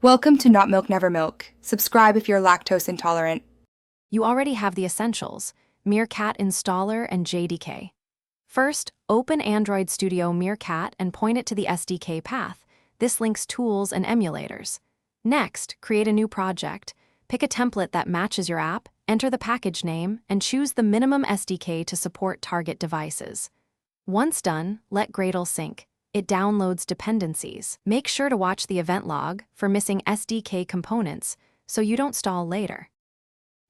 Welcome to Not Milk Never Milk. Subscribe if you're lactose intolerant. You already have the essentials: Meerkat installer and JDK. First, open Android Studio Meerkat and point it to the SDK path. This links tools and emulators. Next, create a new project. Pick a template that matches your app, enter the package name, and choose the minimum SDK to support target devices. Once done, let Gradle sync. It downloads dependencies. Make sure to watch the event log for missing SDK components so you don't stall later.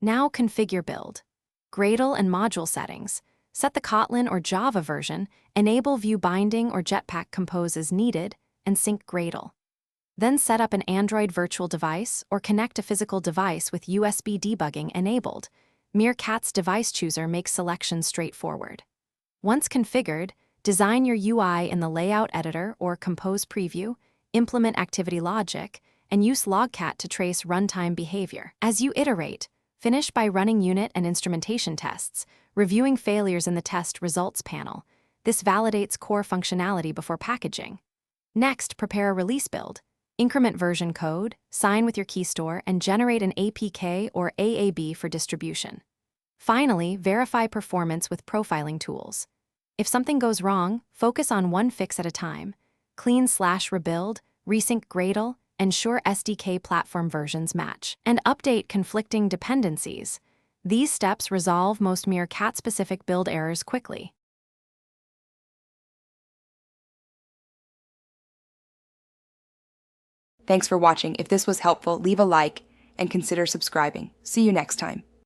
Now configure build. Gradle and module settings. Set the Kotlin or Java version, enable view binding or Jetpack compose as needed, and sync Gradle. Then set up an Android virtual device or connect a physical device with USB debugging enabled. Meerkat's device chooser makes selection straightforward. Once configured, design your UI in the Layout Editor or Compose Preview, implement activity logic, and use Logcat to trace runtime behavior. As you iterate, finish by running unit and instrumentation tests, reviewing failures in the test results panel. This validates core functionality before packaging. Next, prepare a release build. Increment version code, sign with your key store, and generate an APK or AAB for distribution. Finally, verify performance with profiling tools. If something goes wrong, focus on one fix at a time. Clean/rebuild, resync Gradle, ensure SDK platform versions match, and update conflicting dependencies. These steps resolve most Meerkat-specific build errors quickly. Thanks for watching. If this was helpful, leave a like and consider subscribing. See you next time.